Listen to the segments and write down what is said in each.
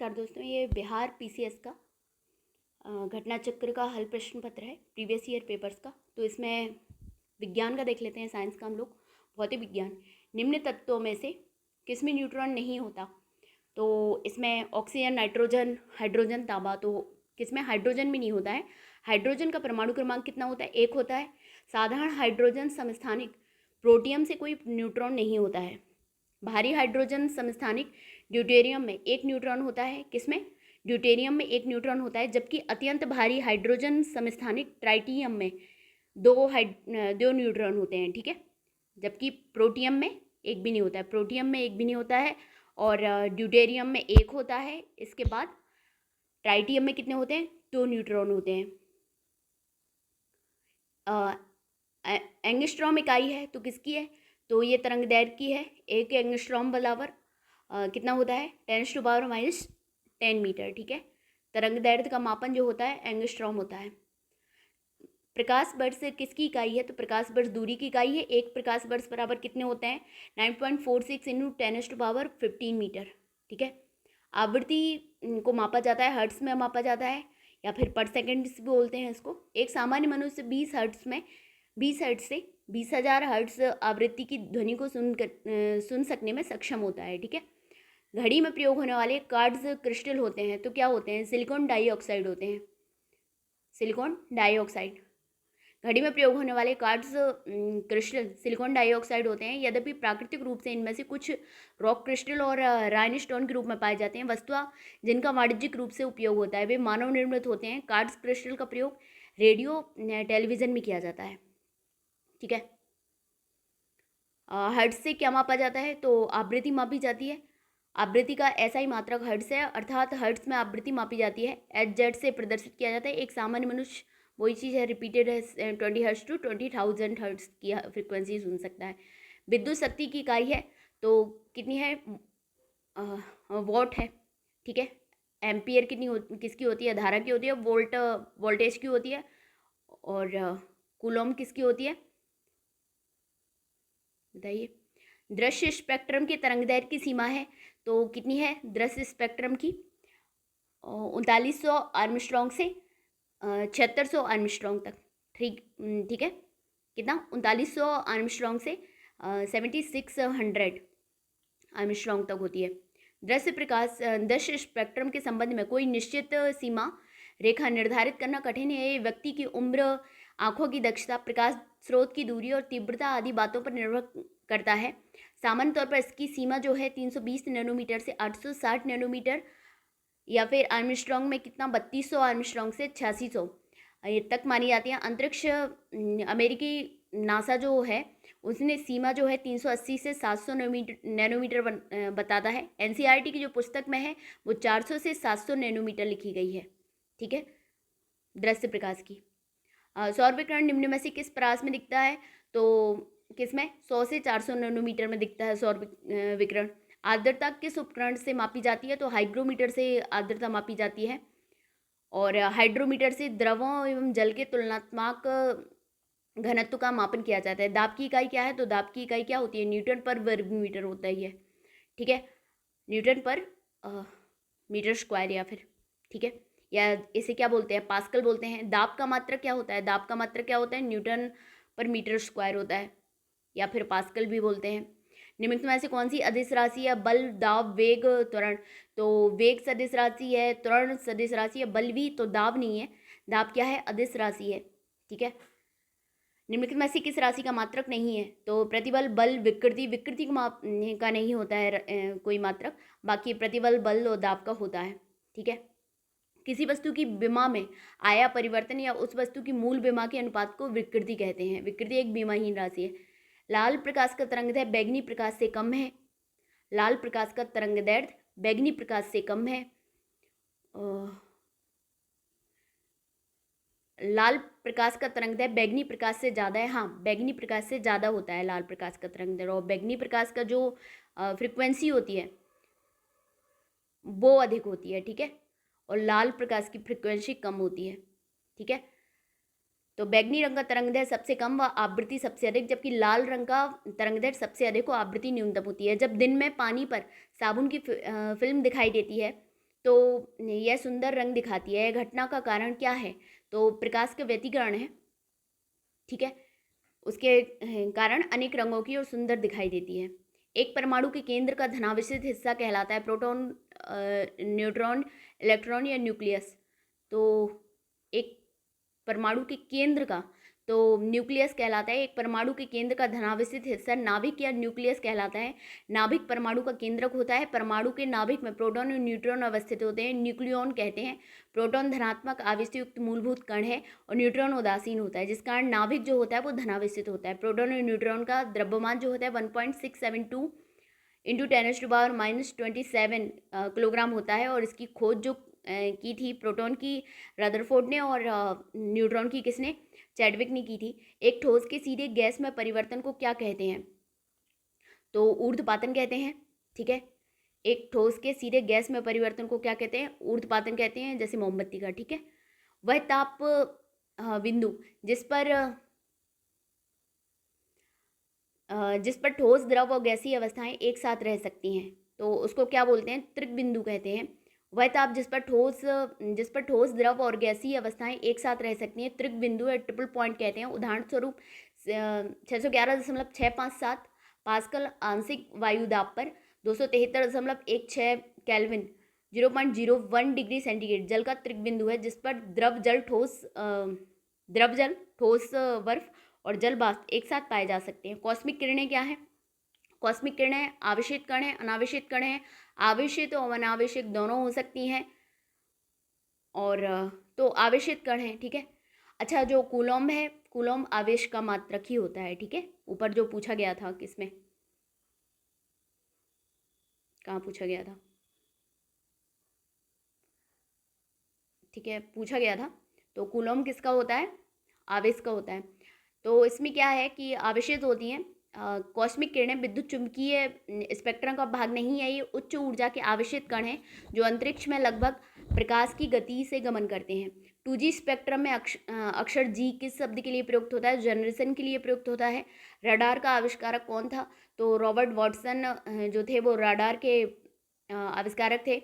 नमस्कार दोस्तों, ये बिहार पीसीएस का घटना चक्र का हल प्रश्न पत्र है प्रीवियस ईयर पेपर्स का। तो इसमें विज्ञान का देख लेते हैं, साइंस का हम लोग। भौतिक विज्ञान, निम्न तत्वों में से किसमें न्यूट्रॉन नहीं होता? तो इसमें ऑक्सीजन, नाइट्रोजन, हाइड्रोजन, तांबा। तो किसमें हाइड्रोजन भी नहीं होता है। हाइड्रोजन का परमाणु क्रमांक कितना होता है? 1 होता है। साधारण हाइड्रोजन समस्थानिक प्रोटियम से कोई न्यूट्रॉन नहीं होता है। भारी हाइड्रोजन समस्थानिक ड्यूटेरियम में 1 न्यूट्रॉन होता है। किसमें? ड्यूटेरियम में 1 न्यूट्रॉन होता है। जबकि अत्यंत भारी हाइड्रोजन समस्थानिक ट्राइटियम में 2 न्यूट्रॉन होते हैं। ठीक है, जबकि प्रोटियम में 1 भी नहीं होता है। प्रोटियम में 1 भी नहीं होता है और ड्यूटेरियम में 1 होता है। इसके बाद ट्राइटियम में कितने होते हैं? 2 न्यूट्रॉन होते हैं। एंगस्ट्रॉम इकाई है तो किसकी है? तो ये तरंग दैर्घ्य की है। 1 एंगस्ट्रॉम बराबर कितना होता है? 10⁻⁻10 मीटर। ठीक है, तरंग दैर्घ्य का मापन जो होता है एंगस्ट्रॉम होता है। प्रकाश वर्ष किसकी इकाई है? तो प्रकाश वर्ष दूरी की इकाई है। 1 प्रकाश वर्ष बराबर कितने होते हैं? 9.46 × 10⁻15 मीटर। ठीक है, आवृत्ति को मापा जाता है, हर्ट्स में मापा जाता है या फिर पर सेकेंड भी बोलते हैं इसको। एक सामान्य मनुष्य 20 हर्ट्स से 20,000 हर्ट्ज आवृत्ति की ध्वनि को सुन सकने में सक्षम होता है। ठीक है, घड़ी में प्रयोग होने वाले क्वार्ट्ज क्रिस्टल होते हैं तो क्या होते हैं? सिलिकॉन डाइऑक्साइड होते हैं। सिलिकॉन डाइऑक्साइड, घड़ी में प्रयोग होने वाले क्वार्ट्ज क्रिस्टल सिलिकॉन डाइऑक्साइड होते हैं। यद्यपि प्राकृतिक रूप से इनमें से कुछ रॉक क्रिस्टल और राइनस्टोन के रूप में पाए जाते हैं। वस्तुतः जिनका वाणिज्यिक रूप से उपयोग होता है वे मानव निर्मित होते हैं। क्वार्ट्ज क्रिस्टल का प्रयोग रेडियो टेलीविज़न में किया जाता है। ठीक है, हर्ट्ज से क्या मापा जाता है? तो आवृत्ति मापी जाती है। आवृत्ति का SI मात्रक हर्ट्ज है, अर्थात हर्ट्ज में आवृत्ति मापी जाती है। HZ से प्रदर्शित किया जाता है। एक सामान्य मनुष्य वही चीज़ है, रिपीटेड है, 20 हर्ट्ज टू 20,000 हर्ट्ज की फ्रिक्वेंसी सुन सकता है। विद्युत शक्ति की इकाई है तो कितनी है? वॉट है। ठीक है, एम्पियर किसकी होती है? धारा की होती है। वोल्टेज की होती है। और कूलॉम किसकी होती है? बताइए। दृश्य स्पेक्ट्रम की तरंगदैर्घ्य की सीमा है तो कितनी है दृश्य स्पेक्ट्रम की? 3900 आर्मस्ट्रॉन्ग से 7600 आर्मस्ट्रॉन्ग तक। ठीक है, कितना? 3900 आर्मस्ट्रॉन्ग से 7600 आर्मस्ट्रॉन्ग तक होती है। दृश्य स्पेक्ट्रम के संबंध में कोई निश्चित सीमा रेखा निर्धारित करना कठिन है। ये व्यक्ति की उम्र, आंखों की दक्षता, प्रकाश स्रोत की दूरी और तीव्रता आदि बातों पर निर्भर करता है। सामान्य तौर पर इसकी सीमा जो है 320 नैनोमीटर से 860 नैनोमीटर या फिर आर्मस्ट्रॉन्ग में कितना? 3200 आर्मस्ट्रॉन्ग से 8600 ये तक मानी जाती है। अंतरिक्ष अमेरिकी नासा जो है उसने सीमा जो है 380 से 700 नैनोमीटर बताता है। NCERT की जो पुस्तक में है वो 400 से 700 नैनोमीटर लिखी गई है। ठीक है, दृश्य प्रकाश की। सौर विकिरण निम्न में से किस परास में दिखता है? तो किसमें? 100 से 400 नैनोमीटर में दिखता है सौर विकिरण। आर्द्रता किस उपकरण से मापी जाती है? तो हाइग्रोमीटर से आर्द्रता मापी जाती है। और हाइड्रोमीटर से द्रवों एवं जल के तुलनात्मक घनत्व का मापन किया जाता है। दाब की इकाई क्या है? तो दाब की इकाई क्या होती है? न्यूटन पर वर्ग मीटर होता ही है। ठीक है, न्यूटन पर मीटर स्क्वायर या फिर, ठीक है, या इसे क्या बोलते हैं? पास्कल बोलते हैं। दाब का मात्रक क्या होता है? दाब का मात्रक क्या होता है? न्यूटन पर मीटर स्क्वायर होता है या फिर पास्कल भी बोलते हैं। निम्नलिखित में से कौन सी अदिश राशि है? बल, दाब, वेग, त्वरण। तो वेग सदिश राशि है, त्वरण सदिश राशि है, बल भी। तो दाब नहीं है, दाब क्या है? अदिश राशि है। ठीक है, निम्नलिखित में से किस राशि का मात्रक नहीं है? तो प्रतिबल, बल, विकृति का नहीं होता है कोई मात्रक। बाकी प्रतिबल, बल और दाब का होता है। ठीक है, किसी वस्तु की विमा में आया परिवर्तन या उस वस्तु की मूल विमा के अनुपात को विकृति कहते हैं। विकृति एक विमाहीन राशि है। लाल प्रकाश का तरंगदैर्घ्य बैंगनी प्रकाश से कम है। लाल प्रकाश का तरंगदैर्घ्य बैंगनी प्रकाश से कम है। लाल प्रकाश का तरंगदैर्घ्य बैंगनी प्रकाश से ज़्यादा है। हाँ, बैंगनी प्रकाश से ज़्यादा होता है लाल प्रकाश का तरंगदैर्घ्य। और बैंगनी प्रकाश का जो फ्रिक्वेंसी होती है वो अधिक होती है। ठीक है, और लाल प्रकाश की फ्रिक्वेंसी कम होती है। ठीक है, तो बैंगनी रंग का तरंगदैर्घ्य सबसे कम व आवृत्ति सबसे अधिक, जबकि लाल रंग का तरंगदैर्घ्य सबसे अधिक व आवृत्ति न्यूनतम होती है। जब दिन में पानी पर साबुन की फिल्म दिखाई देती है तो यह सुंदर रंग दिखाती है। यह घटना का कारण क्या है? तो प्रकाश का व्यतिकरण है, ठीक है। उसके कारण अनेक रंगों की और सुंदर दिखाई देती है। एक परमाणु के केंद्र का धनावेशित हिस्सा कहलाता है प्रोटॉन, न्यूट्रॉन, इलेक्ट्रॉन या न्यूक्लियस। तो एक परमाणु के केंद्र का तो न्यूक्लियस कहलाता है। एक परमाणु के केंद्र का धनावेशित हिस्सा नाभिक या न्यूक्लियस कहलाता है। नाभिक परमाणु का केंद्रक होता है। परमाणु के नाभिक में प्रोटॉन और न्यूट्रॉन अवस्थित होते हैं, न्यूक्लियॉन कहते हैं। प्रोटॉन धनात्मक आवेश युक्त मूलभूत कण है और न्यूट्रॉन उदासीन होता है, जिस कारण नाभिक जो होता है वो धनावेशित होता है। प्रोटॉन और न्यूट्रॉन का द्रव्यमान जो होता है 1.672 इंटू 10⁻⁻27 किलोग्राम होता है। और इसकी खोज जो की थी प्रोटॉन की रदरफोर्ड ने और न्यूट्रॉन की किसने? चैडविक ने की थी। एक ठोस के सीधे गैस में परिवर्तन को क्या कहते हैं? तो ऊर्ध्वपातन कहते हैं, ठीक है। एक ठोस के सीधे गैस में परिवर्तन को क्या कहते हैं? ऊर्ध्वपातन कहते हैं, जैसे मोमबत्ती का, ठीक है। वह ताप बिंदु जिस पर ठोस, द्रव और गैसीय अवस्थाएं एक साथ रह सकती हैं, तो उसको क्या बोलते हैं? त्रिक बिंदु कहते हैं। वह ताप जिस पर ठोस, द्रव और गैसीय अवस्थाएं एक साथ रह सकती हैं, त्रिक बिंदु या ट्रिपल पॉइंट कहते हैं। उदाहरण स्वरूप 611.657 पास्कल आंशिक वायु दाब पर 273.16 केल्विन 0.01 डिग्री सेंटीग्रेड जल का त्रिक बिंदु है, जिस पर द्रव जल, ठोस बर्फ और जल वाष्प एक साथ पाए जा सकते हैं। कॉस्मिक किरणें क्या है? कॉस्मिक किरणें आवेशित कण हैं, अनावेशित कण हैं, आवेशित और अनावेशित दोनों हो सकती हैं। और तो आवेशित कण हैं, ठीक है। अच्छा, जो कूलॉम्ब है, कूलॉम्ब आवेश का मात्रक ही होता है, ठीक है। ऊपर जो पूछा गया था, किसमें, कहाँ पूछा गया था, ठीक है, पूछा गया था। तो कूलॉम्ब किसका होता है? आवेश का होता है। तो इसमें क्या है कि आवेशित होती हैं। कॉस्मिक किरणें विद्युत चुंबकीय स्पेक्ट्रम का भाग नहीं है। ये उच्च ऊर्जा के आवेशित कण हैं जो अंतरिक्ष में लगभग प्रकाश की गति से गमन करते हैं। 2G स्पेक्ट्रम में अक्षर G किस शब्द के लिए प्रयुक्त होता है? जनरेशन के लिए प्रयुक्त होता है। रडार का आविष्कारक कौन था? तो रॉबर्ट वॉटसन जो थे वो रडार के आविष्कारक थे।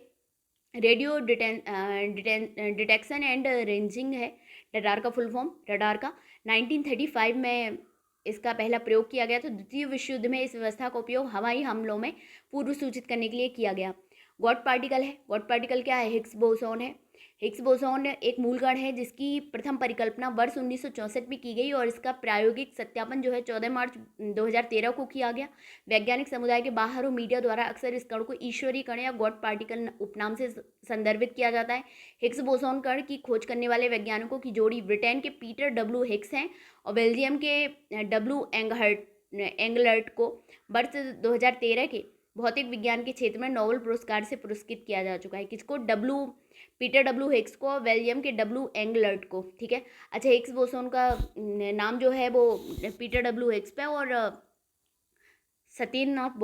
रेडियो डिटेक्शन एंड रेंजिंग है रडार का फुल फॉर्म, रडार का। 1935 में इसका पहला प्रयोग किया गया था। द्वितीय विश्व युद्ध में इस व्यवस्था का उपयोग हवाई हमलों में पूर्व सूचित करने के लिए किया गया। गॉड पार्टिकल है। गॉड पार्टिकल क्या है? हिग्स बोसॉन है। हिग्स बोसॉन एक मूल कण है जिसकी प्रथम परिकल्पना वर्ष 1964 में की गई और इसका प्रायोगिक सत्यापन जो है 14 मार्च 2013 को किया गया। वैज्ञानिक समुदाय के बाहर और मीडिया द्वारा अक्सर इस कण को ईश्वरीय कण या गॉड पार्टिकल उपनाम से संदर्भित किया जाता है। हिग्स बोसॉन कण की खोज करने वाले वैज्ञानिकों की जोड़ी ब्रिटेन के पीटर डब्ल्यू हिग्स हैं और बेल्जियम के डब्ल्यू एंगलर्ट को वर्ष 2013 के भौतिक विज्ञान के क्षेत्र में नोबेल पुरस्कार से पुरस्कृत किया जा चुका है। किसको? पीटर डब्ल्यू हिग्स को, बेल्जियम के डब्ल्यू एंगलर्ट को, ठीक है। अच्छा, हिग्स बोसॉन का नाम जो है वो पीटर डब्ल्यू हिग्स पे और सत्येंद्रनाथ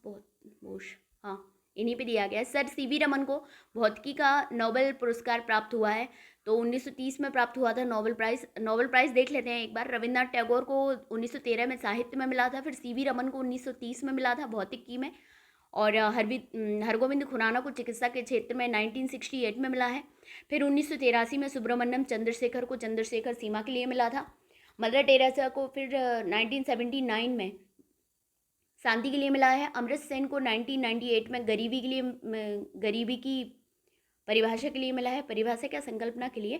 बोस, हाँ, इन्हीं पे दिया गया है। सर सीवी रमन को भौतिकी का नोबेल पुरस्कार प्राप्त हुआ है, तो 1930 में प्राप्त हुआ था नोबेल प्राइज़। नोबेल प्राइज़ देख लेते हैं एक बार। रविन्द्रनाथ टैगोर को 1913 में साहित्य में मिला था, फिर सीवी रमन को 1930 में मिला था भौतिकी में, और हरगोविंद खुराना को चिकित्सा के क्षेत्र में 1968 में मिला है। फिर 1983 में सुब्रमण्यम चंद्रशेखर को चंद्रशेखर सीमा के लिए मिला था। मदर टेरेसा को फिर 1979 में शांति के लिए मिला है। अमृत सेन को 1998 में गरीबी की परिभाषा के लिए मिला है। परिभाषा क्या? संकल्पना के लिए,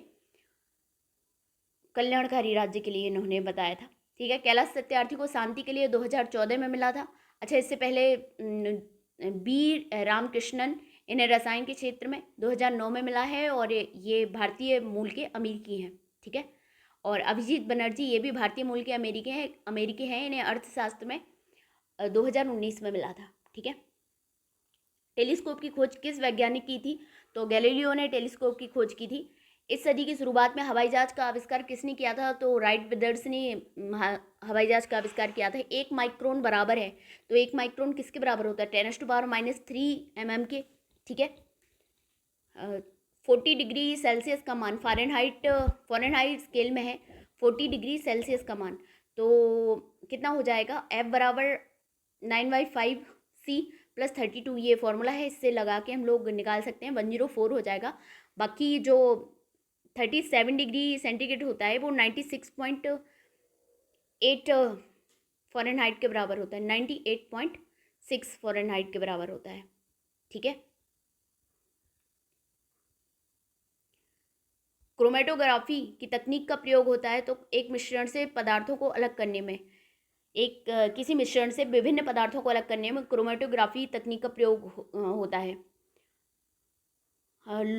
कल्याणकारी राज्य के लिए इन्होंने बताया था, ठीक है। कैलाश सत्यार्थी को शांति के लिए 2014 में मिला था। अच्छा, इससे पहले बी रामकृष्णन इन्हें रसायन के क्षेत्र में 2009 में मिला है और ये भारतीय मूल के अमेरिकी हैं, ठीक है। और अभिजीत बनर्जी ये भी भारतीय मूल के अमेरिकी हैं, इन्हें अर्थशास्त्र में 2019 में मिला था, ठीक है। टेलीस्कोप की खोज किस वैज्ञानिक की थी? तो गैलीलियो ने टेलीस्कोप की खोज की थी। इस सदी की शुरुआत में हवाई जहाज का आविष्कार किसने किया था? तो राइट ब्रदर्स ने हवाई जहाज का आविष्कार किया था। 1 माइक्रोन बराबर है, तो 1 माइक्रोन किसके बराबर होता है? 10⁻³ mm के, ठीक है। 40 डिग्री सेल्सियस का मान फ़ारेनहाइट स्केल में है 40 डिग्री सेल्सियस का मान, तो कितना हो जाएगा? F बराबर 9/5 C प्लस 32 ये फॉर्मूला है, इससे लगा के हम लोग निकाल सकते हैं, 104 हो जाएगा। बाकी जो 37 डिग्री सेंटीग्रेड होता है वो 96.8 फ़ारेनहाइट के बराबर होता है, 98.6 फ़ारेनहाइट के बराबर होता है। ठीक है। क्रोमेटोग्राफी की तकनीक का प्रयोग होता है तो एक मिश्रण से पदार्थों को अलग करने में, किसी मिश्रण से विभिन्न पदार्थों को अलग करने में क्रोमेटोग्राफी तकनीक का प्रयोग होता है।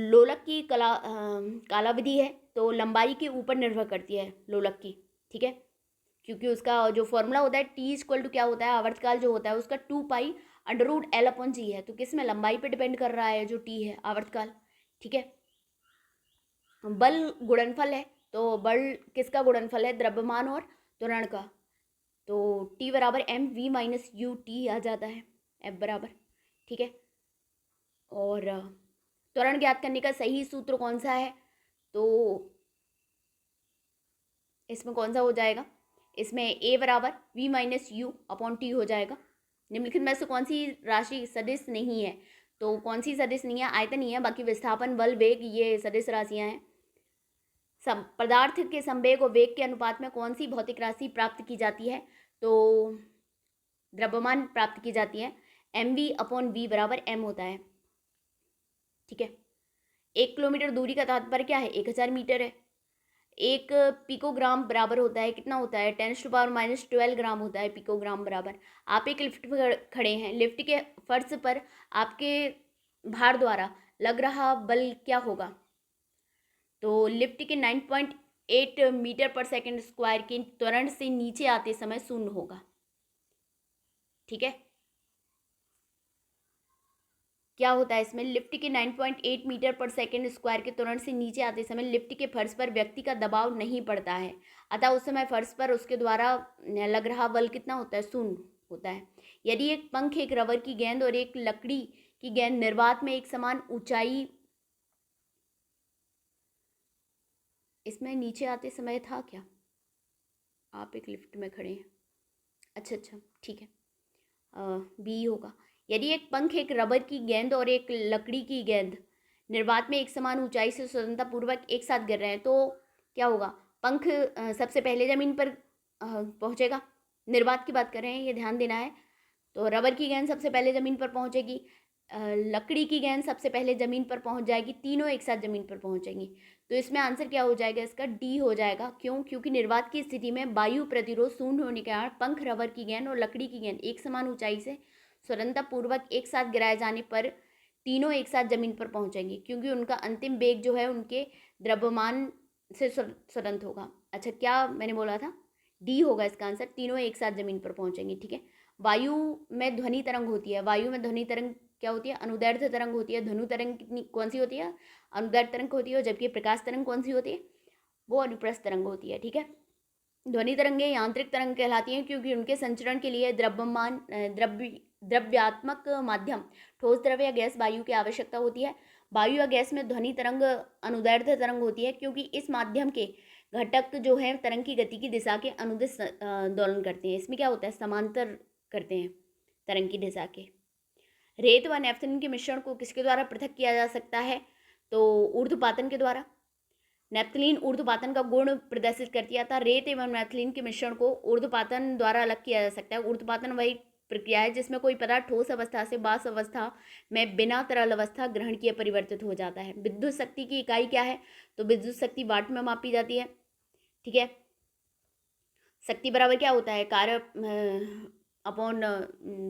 लोलक की कालावधि है तो लंबाई के ऊपर निर्भर करती है लोलक की। ठीक है, क्योंकि उसका जो फॉर्मूला होता है टी इक्वल टू क्या होता है, आवर्तकाल जो होता है उसका 2π√L/g है। तो किस में, लंबाई पे डिपेंड कर रहा है जो टी है, आवर्तकाल। ठीक है। बल गुणनफल है तो बल किसका गुणनफल है, द्रव्यमान और त्वरण का। तो T बराबर mv-u/t आ जाता है, F बराबर। ठीक है। और त्वरण ज्ञात करने का सही सूत्र कौन सा है, तो इसमें कौन सा हो जाएगा, इसमें A बराबर v-u/t हो जाएगा। निम्नलिखित में से कौन सी राशि सदिश नहीं है, तो कौन सी सदिश नहीं है, आयतन ही है, बाकी विस्थापन, बल, वेग ये सदिश राशियां हैं। पदार्थ के संवेग और वेग के अनुपात में कौन सी भौतिक राशि प्राप्त की जाती है, तो द्रव्यमान प्राप्त की जाती है, mv/v बराबर m होता है। ठीक है। 1 किलोमीटर दूरी का तात्पर्य क्या है, 1000 मीटर है। 1 पिकोग्राम बराबर होता है, कितना होता है, 10⁻⁻12 ग्राम होता है पिकोग्राम बराबर। आप एक लिफ्ट पर खड़े हैं, लिफ्ट के फर्श पर आपके भार द्वारा लग रहा बल क्या होगा, तो लिफ्ट के 9.8 मीटर पर सेकंड स्क्वायर के त्वरण से नीचे आते समय शून्य होगा। ठीक है। क्या होता है इसमें, लिफ्ट के 9.8 मीटर पर सेकंड स्क्वायर के त्वरण से नीचे आते समय लिफ्ट के फर्श पर व्यक्ति का दबाव नहीं पड़ता है, अतः उस समय फर्श पर उसके द्वारा लग रहा बल कितना होता है, शून्य होता है। यदि एक पंख, एक रबर की गेंद और एक लकड़ी की गेंद निर्वात में एक समान ऊंचाई, इसमें नीचे आते समय था क्या, आप एक लिफ्ट में खड़े हैं, अच्छा ठीक है, बी होगा। यदि एक पंख, एक रबर की गेंद और एक लकड़ी की गेंद निर्वात में एक समान ऊंचाई से स्वतंत्रतापूर्वक एक साथ गिर रहे हैं तो क्या होगा, पंख सबसे पहले ज़मीन पर पहुंचेगा, निर्वात की बात कर रहे हैं, ये ध्यान देना है। तो रबर की गेंद सबसे पहले ज़मीन पर पहुंचेगी, लकड़ी की गेंद सबसे पहले ज़मीन पर पहुंच जाएगी, तीनों एक साथ ज़मीन पर पहुंचेंगी। तो इसमें आंसर क्या हो जाएगा, इसका डी हो जाएगा। क्यों, क्योंकि निर्वात की स्थिति में वायु प्रतिरोध शून्य होने के कारण पंख, रबर की गेंद और लकड़ी की गेंद एक समान ऊंचाई से स्वतंत्रतापूर्वक एक साथ गिराए जाने पर तीनों एक साथ ज़मीन पर पहुंचेंगी, क्योंकि उनका अंतिम वेग जो है उनके द्रव्यमान से स्वतंत्र होगा। अच्छा, क्या मैंने बोला था, डी होगा इसका आंसर, तीनों एक साथ ज़मीन पर पहुंचेंगी। ठीक है। वायु में ध्वनि तरंग होती है, वायु में ध्वनि तरंग क्या होती है, अनुदैर्ध्य तरंग होती है। ध्वनि तरंग कितनी कौन सी होती है, अनुदैर्ध्य तरंग होती है, जबकि प्रकाश तरंग कौन सी होती है, वो अनुप्रस्थ तरंग होती है। ठीक है। ध्वनि तरंगें यांत्रिक तरंग कहलाती हैं क्योंकि उनके संचरण के लिए द्रव्यात्मक माध्यम, ठोस द्रव्य या गैस, वायु की आवश्यकता होती है। वायु या गैस में ध्वनि तरंग अनुदैर्ध्य तरंग होती है क्योंकि इस माध्यम के घटक जो है तरंग की गति की दिशा के अनुदिश दोलन करते हैं। इसमें क्या होता है, समांतर करते हैं तरंग की दिशा के। रेत व नेफ्थलीन के मिश्रण को किसके द्वारा पृथक किया जा सकता है, तो ऊर्ध्वपातन के द्वारा। नेफ्थलीन ऊर्ध्वपातन का गुण प्रदर्शित करती है, अतः रेत एवं नेफ्थलीन के मिश्रण को ऊर्ध्वपातन द्वारा अलग किया जा सकता है। ऊर्ध्वपातन वही प्रक्रिया है जिसमें कोई पदार्थ ठोस अवस्था से वाष्प अवस्था में बिना तरल अवस्था ग्रहण किए परिवर्तित हो जाता है। विद्युत शक्ति की इकाई क्या है, तो विद्युत शक्ति वाट में मापी जाती है। ठीक है। शक्ति बराबर क्या होता है, कार्य अपॉन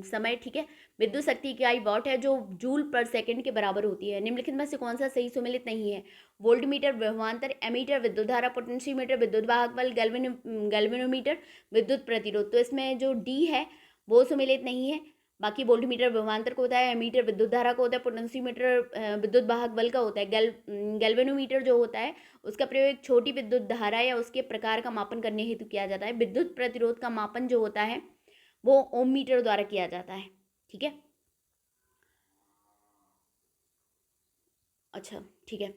समय। ठीक है। विद्युत शक्ति की इकाई वॉट है जो जूल पर सेकंड के बराबर होती है। निम्नलिखित में से कौन सा सही सुमेलित नहीं है, वोल्टमीटर विभवांतर, एमीटर विद्युत धारा, पोटेंशियोमीटर विद्युत वाहक बल, गैल्वेनोमीटर विद्युत प्रतिरोध। तो इसमें जो डी है वो सुमेलित नहीं है। बाकी वोल्टमीटर विभवांतर को होता है, एमीटर विद्युत धारा को होता है, पोटेंशियोमीटर विद्युत वाहक बल का होता है। गैल्वेनोमीटर जो होता है उसका प्रयोग एक छोटी विद्युत धारा या उसके प्रकार का मापन करने हेतु किया जाता है। विद्युत प्रतिरोध का मापन जो होता है वो ओम मीटर द्वारा किया जाता है। ठीक है। अच्छा ठीक है।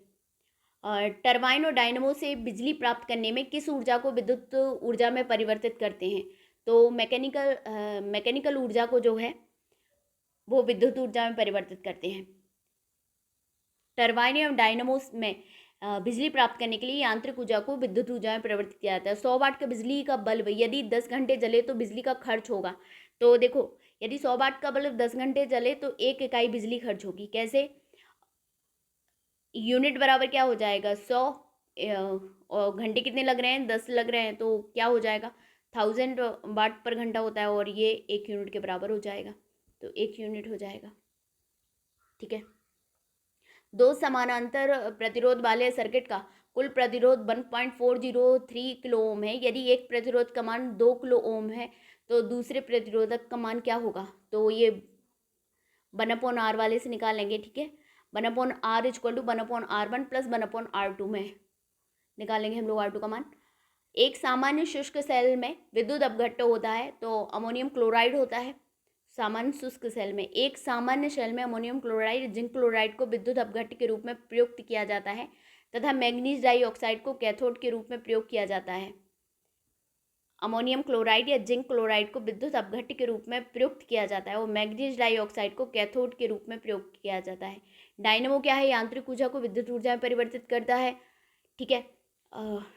टरबाइन और डायनमो से बिजली प्राप्त करने में किस ऊर्जा को विद्युत ऊर्जा में परिवर्तित करते हैं, तो मैकेनिकल ऊर्जा को जो है वो विद्युत ऊर्जा में परिवर्तित करते हैं। टरबाइन एवं डायनामोस में बिजली प्राप्त करने के लिए यांत्रिक ऊर्जा को विद्युत ऊर्जा में परिवर्तित किया जाता है। 100 वाट का बिजली का बल्ब यदि 10 घंटे जले तो बिजली का खर्च होगा। तो देखो, यदि 100 वाट का बल्ब 10 घंटे जले तो 1 इकाई बिजली खर्च होगी। कैसे? यूनिट बराबर क्या हो जाएगा? 100 और घंटे कितने लग रहे हैं? 10 लग रहे हैं, तो क्या हो जाएगा? 1000 वाट पर घंटा होता है और ये 1 यूनिट के बराबर हो जाएगा, तो 1 यूनिट हो जाएगा। ठीक है। दो समानांतर प्रतिरोध वाले सर्किट का कुल प्रतिरोध 1.403 किलो ओम है। यदि एक प्रतिरोध का मान 2 किलो ओम है तो दूसरे प्रतिरोधक का मान क्या होगा? तो ये 1/R वाले से निकालेंगे। ठीक है, 1/R equal to 1/R1 plus 1/R2 में निकालेंगे हम लोग R2 का मान। एक सामान्य शुष्क सेल में विद्युत अपघट्ट होता है तो अमोनियम क्लोराइड होता है। सामान्य शुष्क सेल में, एक सामान्य सेल में अमोनियम क्लोराइड जिंक क्लोराइड को विद्युत अपघट्ट के रूप में प्रयुक्त किया जाता है तथा मैग्नीज डाइऑक्साइड को कैथोड के रूप में प्रयोग किया जाता है। अमोनियम क्लोराइड या जिंक क्लोराइड को विद्युत अपघट्ट के रूप में प्रयुक्त किया जाता है और मैग्नीज डाइऑक्साइड को कैथोड के रूप में प्रयोग किया जाता है। डायनेमो क्या है? यांत्रिक ऊर्जा को विद्युत ऊर्जा में परिवर्तित करता है। ठीक है,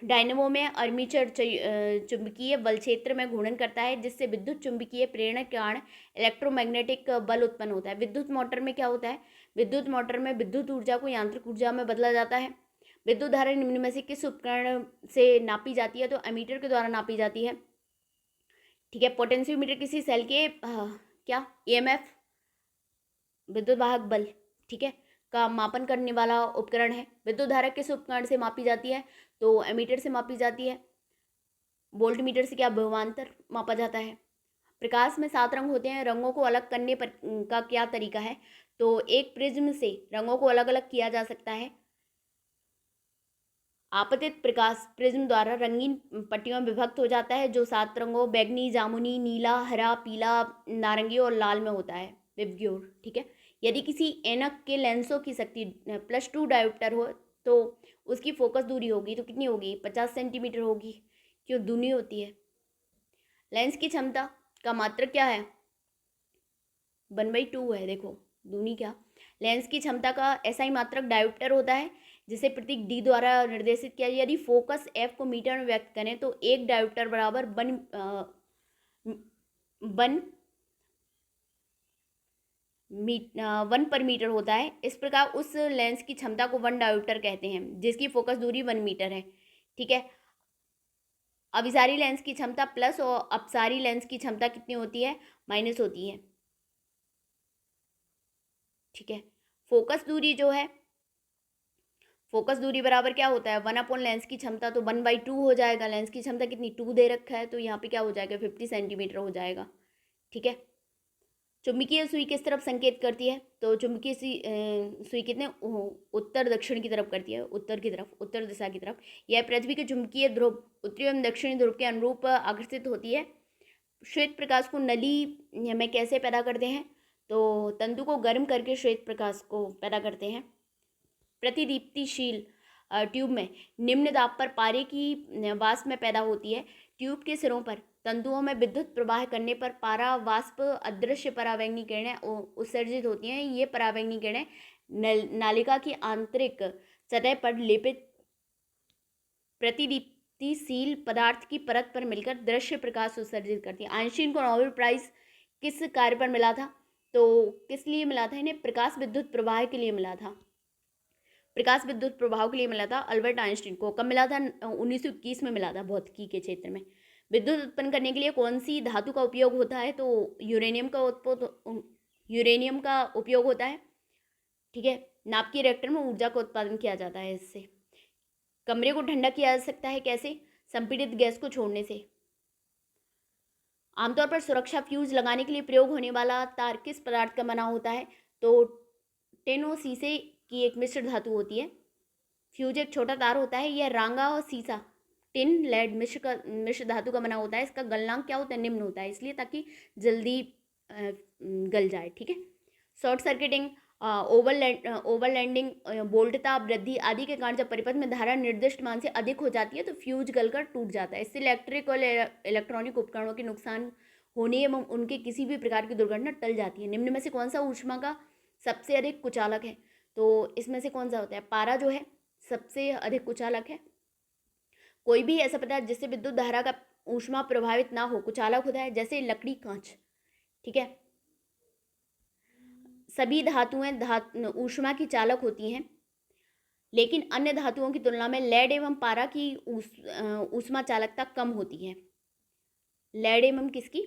डायनेमो में आर्मेचर चुंबकीय बल क्षेत्र में घूर्णन करता है जिससे विद्युत चुंबकीय प्रेरणा के कारण इलेक्ट्रोमैग्नेटिक बल उत्पन्न होता है। विद्युत मोटर में क्या होता है? विद्युत मोटर में विद्युत ऊर्जा को यांत्रिक ऊर्जा में बदला जाता है। विद्युत धारा निम्न में से किस उपकरण से नापी जाती है? तो एमीटर के द्वारा नापी जाती है। ठीक है, पोटेंशियोमीटर किसी सेल के क्या ईएमएफ विद्युत वाहक बल, ठीक है, का मापन करने वाला उपकरण है। विद्युत धारा किस उपकरण से मापी जाती है? तो एमीटर से मापी जाती है। वोल्ट मीटर से क्या विभवांतर मापा जाता है। प्रकाश में 7 रंग होते हैं, रंगों को अलग करने पर का क्या तरीका है? तो एक प्रिज्म से रंगों को अलग अलग किया जा सकता है। आपतित प्रकाश प्रिज्म द्वारा रंगीन पट्टियों में विभक्त हो जाता है जो 7 रंगों बैगनी, जामुनी, नीला, हरा, पीला, नारंगी और लाल में होता है, विबग्योर। ठीक है, यदि किसी ऐनक के लेंसों की शक्ति +2 डायोप्टर हो तो उसकी फोकस दूरी होगी तो कितनी होगी? 50 सेंटीमीटर होगी। क्यों दूनी होती है? लेंस की क्षमता का मात्रक क्या है? 1/2 है। देखो दूनी क्या, लेंस की क्षमता का SI मात्रक डायोप्टर होता है जिसे प्रतीक D द्वारा निर्देशित किया जाए। यदि फोकस F को मीटर में व्यक्त करें तो 1 डायोप्टर बराबर 1 पर मीटर होता है। इस प्रकार उस लेंस की क्षमता को 1 डायोप्टर कहते हैं जिसकी फोकस दूरी 1 मीटर है। ठीक है, अभिसारी लेंस की क्षमता प्लस और अपसारी लेंस की क्षमता कितनी होती है? माइनस होती है। ठीक है, फोकस दूरी जो है, फोकस दूरी बराबर क्या होता है? 1 लेंस की क्षमता, तो 1/2 हो जाएगा। लेंस की क्षमता कितनी? 2 दे रखा है तो यहाँ पे क्या हो जाएगा? 50 सेंटीमीटर हो जाएगा। ठीक है, चुंबकीय सुई किस तरफ संकेत करती है? तो चुंबकीय सुई कितने उत्तर दक्षिण की तरफ करती है, उत्तर की तरफ, उत्तर दिशा की तरफ। यह पृथ्वी के चुंबकीय ध्रुव उत्तरी एवं दक्षिणी ध्रुव के अनुरूप आकर्षित होती है। श्वेत प्रकाश को नली में कैसे पैदा करते हैं? तो तंतु को गर्म करके श्वेत प्रकाश को पैदा करते हैं। प्रतिदीप्तिशील ट्यूब में निम्न दाब पर पारे की वाष्प में पैदा होती है। ट्यूब के सिरों पर तंतुओं में विद्युत प्रवाह करने पर पारा वाष्प अदृश्य परावैंगनी किरणें उत्सर्जित होती हैं। ये परावैंगनी किरणें नालिका की आंतरिक सतह पर लेपित प्रतिदीप्तिशील पदार्थ की परत पर मिलकर दृश्य प्रकाश उत्सर्जित करती है। आइंस्टीन को नोबेल प्राइज किस कार्य पर मिला था? तो किस लिए मिला था इन्हें? प्रकाश विद्युत प्रवाह के लिए मिला था। प्रकाश विद्युत प्रभाव के लिए मिला था अल्बर्ट आइंस्टीन को। कब मिला था? 1921 में मिला था, भौतिकी के क्षेत्र में। विद्युत उत्पन्न करने के लिए कौन सी धातु का उपयोग होता है? तो यूरेनियम का उपयोग होता है। ठीक है, नाभिकीय रिएक्टर में ऊर्जा का उत्पादन किया जाता है इससे। कमरे को ठंडा किया जा सकता है कैसे? संपीड़ित गैस को छोड़ने से। आमतौर पर सुरक्षा फ्यूज लगाने के लिए प्रयोग होने वाला तार किस पदार्थ का बना होता है? तो टिन और शीशे की एक मिश्र धातु होती है। फ्यूज एक छोटा तार होता है। यह रांगा और सीसा टिन लेड मिश्र धातु का बना होता है। इसका गलनांक क्या होता है? निम्न होता है, इसलिए ताकि जल्दी गल जाए। ठीक है, शॉर्ट सर्किटिंग, ओवरलैंडिंग, वोल्टता वृद्धि आदि के कारण जब परिपथ में धारा निर्दिष्ट मान से अधिक हो जाती है तो फ्यूज गलकर टूट जाता है। इससे इलेक्ट्रिक और इलेक्ट्रॉनिक उपकरणों के नुकसान होने एवं उनके किसी भी प्रकार की दुर्घटना टल जाती है। निम्न में से कौन सा ऊष्मा का सबसे अधिक कुचालक है? तो इसमें से कौन सा होता है? पारा जो है सबसे अधिक कुचालक है। कोई भी ऐसा पदार्थ जिससे विद्युत धारा का ऊष्मा प्रभावित ना हो कुचालक होता है, जैसे लकड़ी, कांच। ठीक है। सभी धातुएं ऊष्मा की चालक होती हैं, लेकिन अन्य धातुओं की तुलना में लेड एवं पारा की ऊष्मा चालकता कम होती है। लेड एवं किसकी?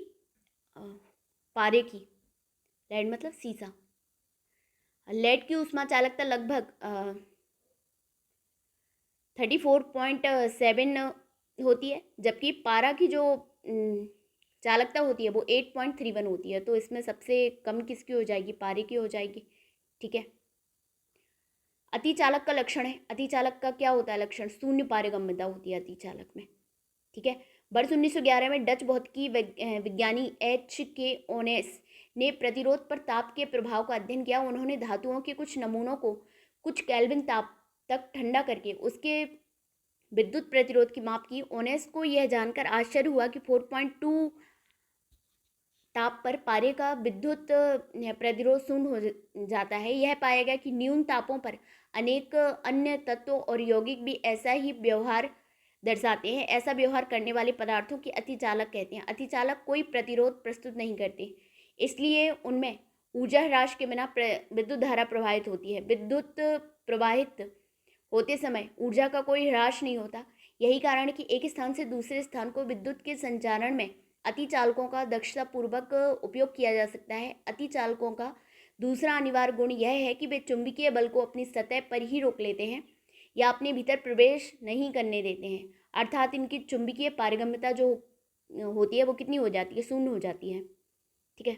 पारे की। लेड मतलब सीसा। लेड की ऊष्मा चालकता लगभग 34.7 होती है, जबकि पारा की जो चालकता होती है वो 8.31 होती है। तो इसमें सबसे कम किसकी हो जाएगी? पारे की हो जाएगी। ठीक है। अतिचालक का लक्षण है। अतिचालक का क्या होता है लक्षण? शून्य पारगम्यता होती है अतिचालक में। ठीक है। वर्ष 1911 में डच भौतिकी विज्ञानी H.K. ओनेस ने प्रतिरोध पर ताप के प्रभाव का अध्ययन किया। उन्होंने धातुओं के कुछ नमूनों को कुछ केल्विन ताप तक ठंडा करके उसके विद्युत प्रतिरोध की माप की। ओनेस को यह जानकर आश्चर्य हुआ कि 4.2 ताप पर पारे का विद्युत प्रतिरोध शून्य हो जाता है। यह पाया गया कि न्यून तापों पर अनेक अन्य तत्वों और यौगिक भी ऐसा ही व्यवहार दर्शाते हैं। ऐसा व्यवहार करने वाले पदार्थों की अतिचालक कहते हैं। अतिचालक कोई प्रतिरोध प्रस्तुत नहीं करते, इसलिए उनमें ऊर्जा ह्रास के बिना विद्युत धारा प्रवाहित होती है। विद्युत प्रवाहित होते समय ऊर्जा का कोई ह्रास नहीं होता। यही कारण है कि एक स्थान से दूसरे स्थान को विद्युत के संचारण में अतिचालकों का दक्षतापूर्वक उपयोग किया जा सकता है। अतिचालकों का दूसरा अनिवार्य गुण यह है कि वे चुंबकीय बल को अपनी सतह पर ही रोक लेते हैं या अपने भीतर प्रवेश नहीं करने देते हैं, अर्थात इनकी चुंबकीय पारगम्यता जो होती है वो कितनी हो जाती है? शून्य हो जाती है। ठीक है।